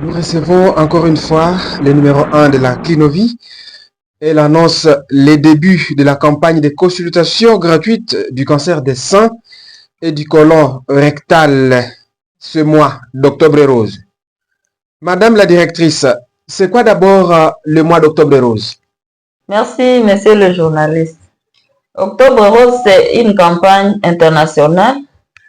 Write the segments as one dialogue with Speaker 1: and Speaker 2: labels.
Speaker 1: Nous recevons encore une fois le numéro 1 de la Clinovie. Elle annonce les débuts de la campagne de consultation gratuite du cancer des seins et du côlon rectal ce mois d'octobre rose. Madame la directrice, c'est quoi d'abord le mois d'octobre rose?
Speaker 2: Merci, monsieur le journaliste. Octobre Rose, c'est une campagne internationale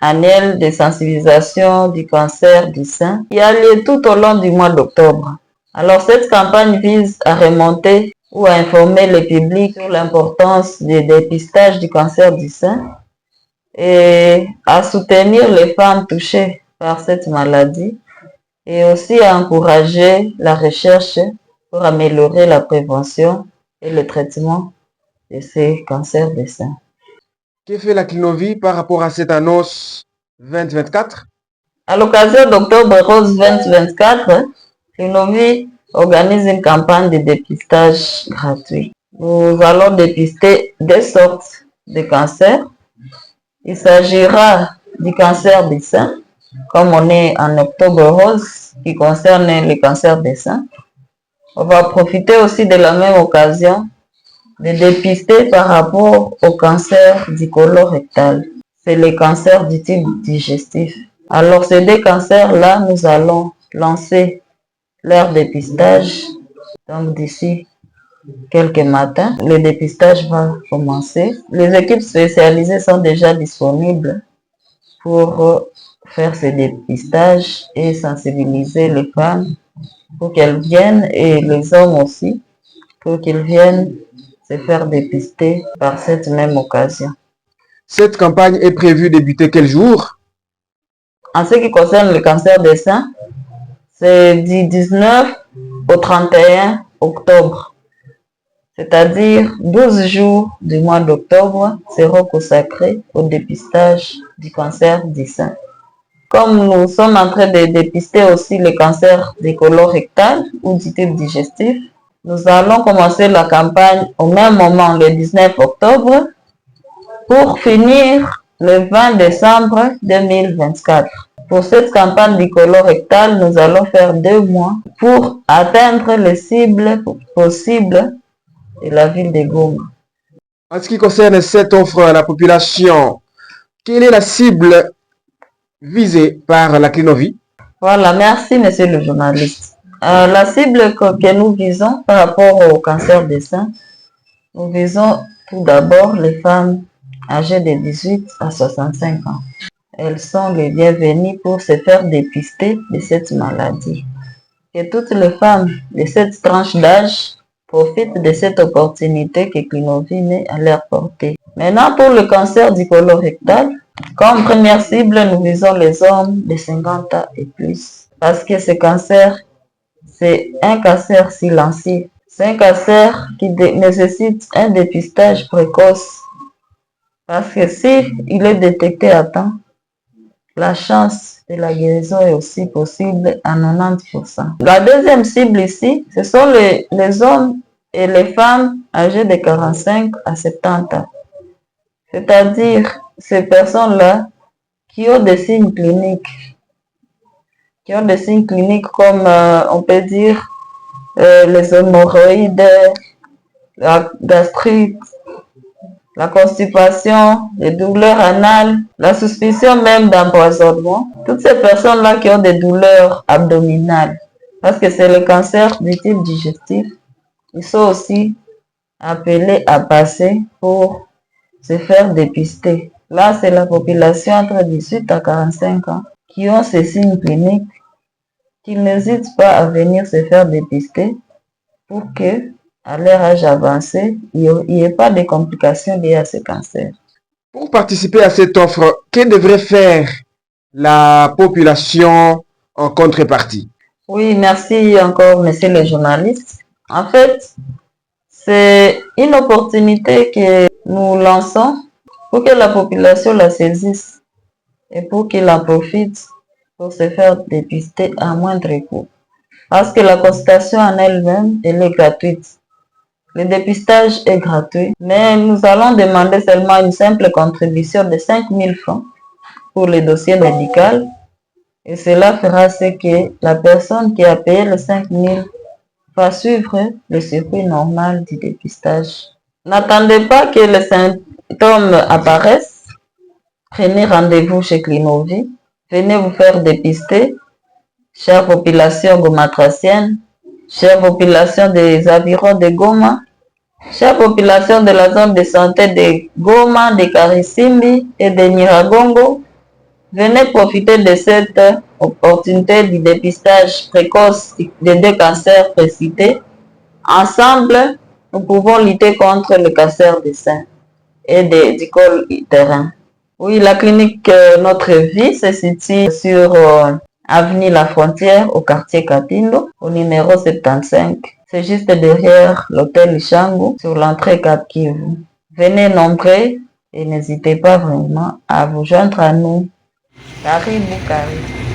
Speaker 2: annuelle de sensibilisation du cancer du sein qui a lieu tout au long du mois d'octobre. Alors, cette campagne vise à remonter ou à informer le public sur l'importance du dépistage du cancer du sein et à soutenir les femmes touchées par cette maladie et aussi à encourager la recherche pour améliorer la prévention et le traitement de ces cancers des seins.
Speaker 1: Que fait la Clinovie par rapport à cette annonce 2024?
Speaker 2: À l'occasion d'Octobre Rose 2024, Clinovie organise une campagne de dépistage gratuit. Nous allons dépister deux sortes de cancers. Il s'agira du cancer des seins, comme on est en Octobre Rose, qui concerne le cancer des seins. On va profiter aussi de la même occasion de dépister par rapport au cancer du côlon rectal. C'est le cancer du tube digestif. Alors, ces deux cancers-là, nous allons lancer leur dépistage. Donc, d'ici quelques matins, le dépistage va commencer. Les équipes spécialisées sont déjà disponibles pour faire ce dépistage et sensibiliser les femmes pour qu'elles viennent et les hommes aussi pour qu'ils viennent se faire dépister par cette même occasion.
Speaker 1: Cette campagne est prévue débuter quel jour?
Speaker 2: En ce qui concerne le cancer des seins, c'est du 19 au 31 octobre, c'est-à-dire 12 jours du mois d'octobre seront consacrés au dépistage du cancer du sein. Comme nous sommes en train de dépister aussi le cancer du côlon rectal ou du tube digestif, nous allons commencer la campagne au même moment, le 19 octobre, pour finir le 20 décembre 2024. Pour cette campagne du côlon rectal, nous allons faire 2 mois pour atteindre les cibles possibles de la ville de Goma.
Speaker 1: En ce qui concerne cette offre à la population, quelle est la cible visée par la Clinovie?
Speaker 2: Voilà, merci monsieur le journaliste. La cible que nous visons par rapport au cancer des seins, nous visons tout d'abord les femmes âgées de 18 à 65 ans. Elles sont les bienvenues pour se faire dépister de cette maladie. Que toutes les femmes de cette tranche d'âge profitent de cette opportunité que Clinovie met à leur portée. Maintenant, pour le cancer du côlon rectal, comme première cible, nous visons les hommes de 50 ans et plus. Parce que ce cancer, c'est un cancer silencieux. C'est un cancer qui nécessite un dépistage précoce. Parce que si il est détecté à temps, la chance de la guérison est aussi possible à 90%. La deuxième cible ici, ce sont les hommes et les femmes âgées de 45 à 70 ans. C'est-à-dire ces personnes-là qui ont des signes cliniques. Qui ont des signes cliniques comme, on peut dire, les hémorroïdes, la gastrite, la constipation, les douleurs anales, la suspicion même d'empoisonnement. Toutes ces personnes-là qui ont des douleurs abdominales, parce que c'est le cancer du tube digestif, ils sont aussi appelés à passer pour se faire dépister. Là, c'est la population entre 18 à 45 ans qui ont ces signes cliniques, qu'ils n'hésitent pas à venir se faire dépister pour que, à leur âge avancé, il n'y ait pas de complications liées à ce cancer.
Speaker 1: Pour participer à cette offre, que devrait faire la population en contrepartie?
Speaker 2: Oui, merci encore, monsieur le journaliste. En fait, c'est une opportunité que nous lançons pour que la population la saisisse et pour qu'il en profite pour se faire dépister à moindre coût. Parce que la consultation en elle-même, elle est gratuite. Le dépistage est gratuit, mais nous allons demander seulement une simple contribution de 5 000 francs pour le dossier médical Et cela fera ce que la personne qui a payé les 5 000 va suivre le circuit normal du dépistage. N'attendez pas que les symptômes apparaissent. Prenez rendez-vous chez Clinovi. Venez vous faire dépister. Chère population gomatracienne, chère population des environs de Goma, chère population de la zone de santé de Goma, de Karisimbi et de Nyiragongo, venez profiter de cette opportunité du dépistage précoce des 2 cancers précités. Ensemble, nous pouvons lutter contre le cancer des seins et du col utérin. Oui, la clinique Notre Vie se situe sur avenue La Frontière au quartier Katindo, au numéro 75. C'est juste derrière l'hôtel Ishangu, sur l'entrée Cap Kivu. Venez nombreux et n'hésitez pas vraiment à vous joindre à nous. Karibu, karibu.